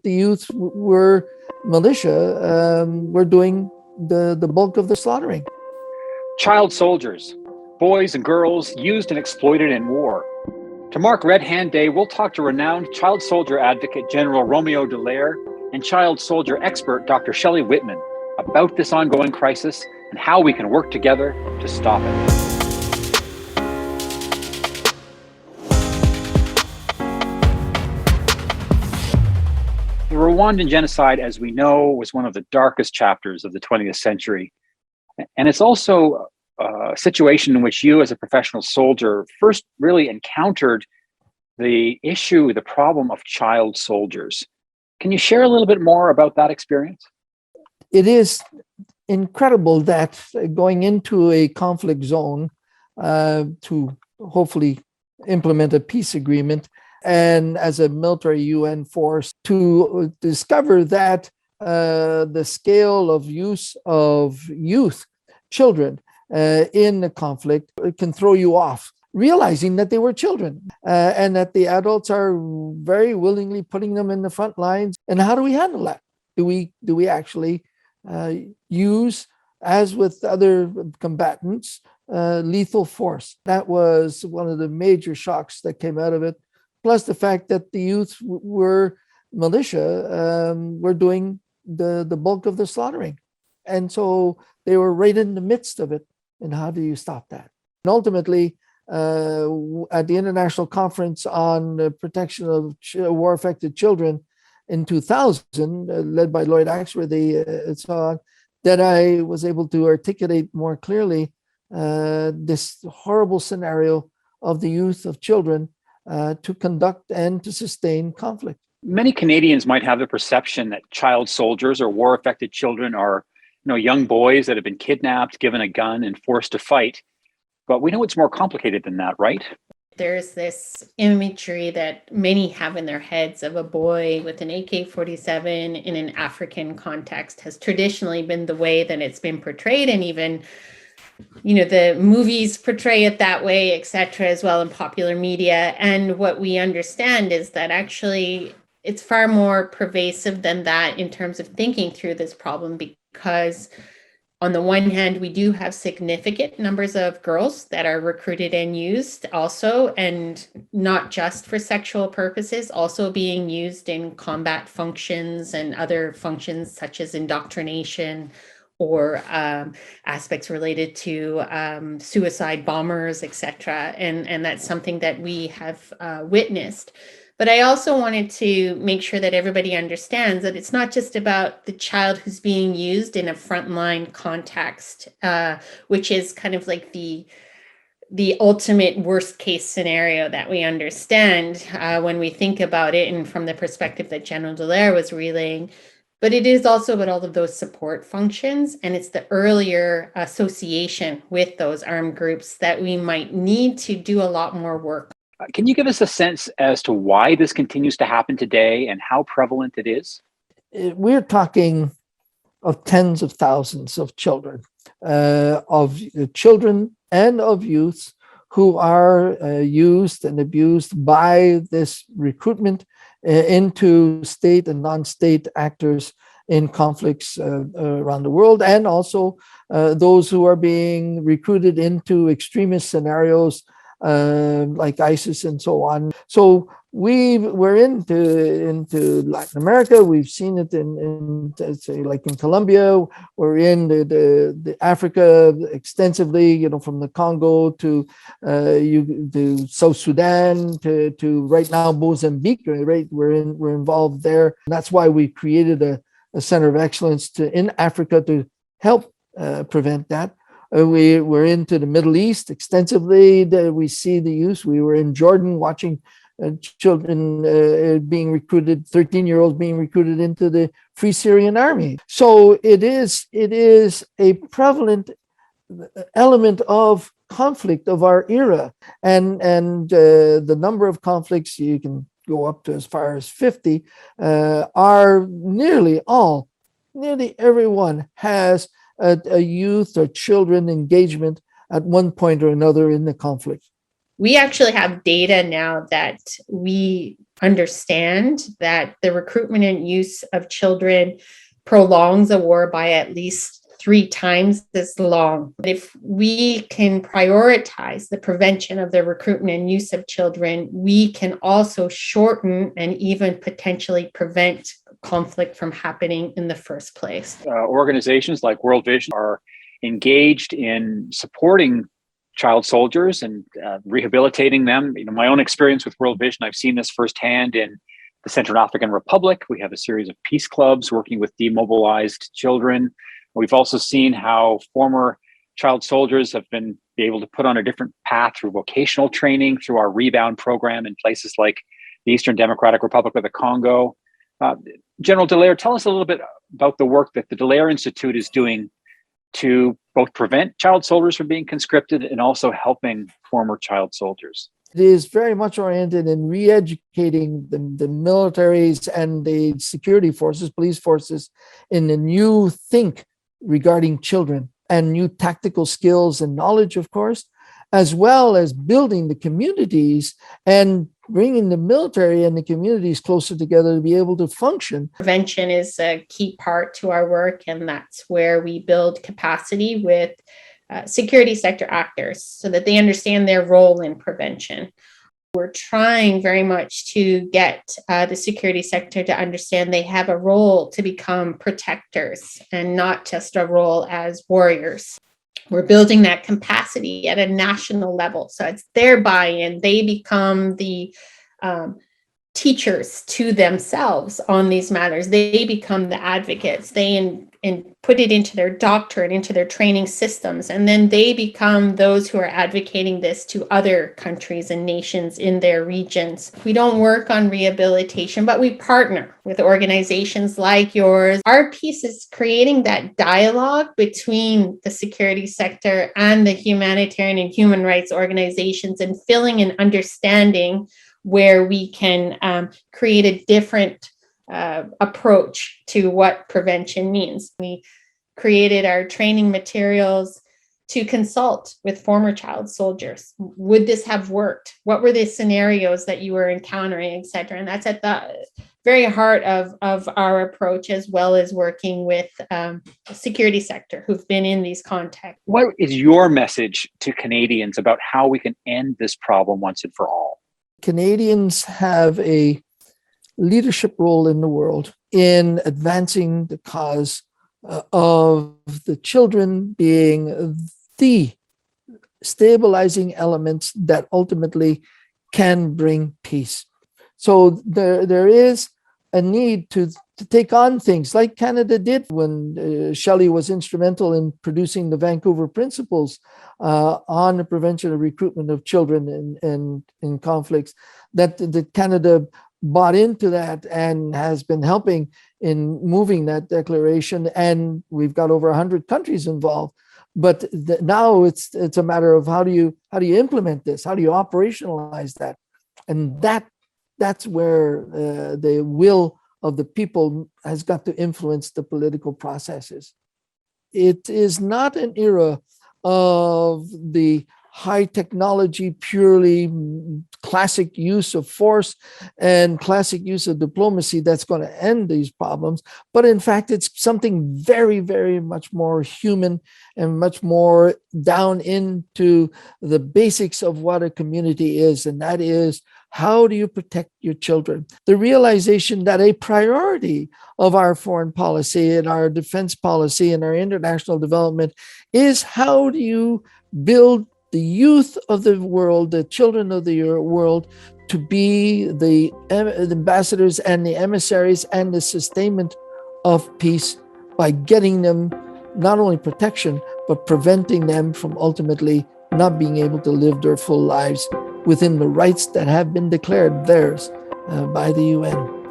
the youth were militia, were doing the bulk of the slaughtering. Child soldiers, boys and girls used and exploited in war. To mark Red Hand Day, we'll talk to renowned child soldier advocate General Romeo Dallaire and child soldier expert Dr. Shelley Whitman about this ongoing crisis and how we can work together to stop it. The Rwandan Genocide, as we know, was one of the darkest chapters of the 20th century. And it's also a situation in which you, as a professional soldier, first really encountered the issue, the problem of child soldiers. Can you share a little bit more about that experience? It is incredible that going into a conflict zone to hopefully implement a peace agreement, and as a military UN force, to discover that the scale of use of youth, children, in the conflict can throw you off, realizing that they were children and that the adults are very willingly putting them in the front lines. And how do we handle that? Do we actually use, as with other combatants, lethal force? That was one of the major shocks that came out of it. Plus the fact that the youth were militia, were doing the bulk of the slaughtering. And so they were right in the midst of it. And how do you stop that? And ultimately, at the International Conference on the Protection of War-Affected Children in 2000, led by Lloyd Axworthy and so on, that I was able to articulate more clearly this horrible scenario of the youth of children to conduct and to sustain conflict. Many Canadians might have the perception that child soldiers or war-affected children are, young boys that have been kidnapped, given a gun, and forced to fight. But we know it's more complicated than that, right? There's this imagery that many have in their heads of a boy with an AK-47 in an African context has traditionally been the way that it's been portrayed, and even the movies portray it that way, etc., as well in popular media. And what we understand is that actually it's far more pervasive than that in terms of thinking through this problem, because on the one hand, we do have significant numbers of girls that are recruited and used also, and not just for sexual purposes, also being used in combat functions and other functions such as indoctrination, or aspects related to suicide bombers, etc. And that's something that we have witnessed. But I also wanted to make sure that everybody understands that it's not just about the child who's being used in a frontline context, which is kind of like the ultimate worst case scenario that we understand when we think about it, and from the perspective that General Dallaire was relaying. But it is also about all of those support functions, and it's the earlier association with those armed groups that we might need to do a lot more work. Can you give us a sense as to why this continues to happen today and how prevalent it is? We're talking of tens of thousands of children, and of youths who are used and abused by this recruitment into state and non-state actors in conflicts around the world, and also those who are being recruited into extremist scenarios like ISIS and so on. So we're into Latin America. We've seen it in say, like in Colombia. We're in the Africa extensively, from the Congo to South Sudan to right now Mozambique. Right, we're involved there. And that's why we created a center of excellence in Africa to help prevent that. We were into the Middle East extensively. We see the use. We were in Jordan watching children being recruited, 13-year-olds being recruited into the Free Syrian Army. So it is a prevalent element of conflict of our era, and the number of conflicts, you can go up to as far as 50, are nearly everyone has a youth or children engagement at one point or another in the conflict. We actually have data now that we understand that the recruitment and use of children prolongs a war by at least 3 times as long. If we can prioritize the prevention of the recruitment and use of children, we can also shorten and even potentially prevent conflict from happening in the first place. Organizations like World Vision are engaged in supporting child soldiers and rehabilitating them. My own experience with World Vision, I've seen this firsthand in the Central African Republic. We have a series of peace clubs working with demobilized children. We've also seen how former child soldiers have been able to put on a different path through vocational training, through our Rebound program in places like the Eastern Democratic Republic of the Congo. General Dallaire, tell us a little bit about the work that the Dallaire Institute is doing to both prevent child soldiers from being conscripted and also helping former child soldiers. It is very much oriented in re-educating the militaries and the security forces, police forces, in the new think regarding children and new tactical skills and knowledge, of course, as well as building the communities and bringing the military and the communities closer together to be able to function. Prevention is a key part to our work, and that's where we build capacity with security sector actors so that they understand their role in prevention. We're trying very much to get the security sector to understand they have a role to become protectors and not just a role as warriors. We're building that capacity at a national level. So it's their buy-in. They become the teachers to themselves on these matters. They become the advocates. They put it into their doctrine, into their training systems, and then they become those who are advocating this to other countries and nations in their regions. We don't work on rehabilitation, but we partner with organizations like yours. Our piece is creating that dialogue between the security sector and the humanitarian and human rights organizations and filling and understanding where we can create a different approach to what prevention means. We created our training materials to consult with former child soldiers. Would this have worked? What were the scenarios that you were encountering, et cetera? And that's at the very heart of our approach, as well as working with the security sector who've been in these contexts. What is your message to Canadians about how we can end this problem once and for all? Canadians have a leadership role in the world in advancing the cause of the children being the stabilizing elements that ultimately can bring peace. So there is a need to take on things like Canada did when Shelley was instrumental in producing the Vancouver Principles on the prevention of recruitment of children in conflicts, that Canada bought into that and has been helping in moving that declaration. And we've got over 100 countries involved. But now it's a matter of how do you implement this? How do you operationalize that? And that's where the will of the people has got to influence the political processes. It is not an era of the high technology, purely classic use of force and classic use of diplomacy that's going to end these problems. But in fact, it's something very, very much more human and much more down into the basics of what a community is. And that is, how do you protect your children? The realization that a priority of our foreign policy and our defense policy and our international development is how do you build the youth of the world, the children of the world, to be the ambassadors and the emissaries and the sustainment of peace by getting them not only protection, but preventing them from ultimately not being able to live their full lives within the rights that have been declared theirs by the UN.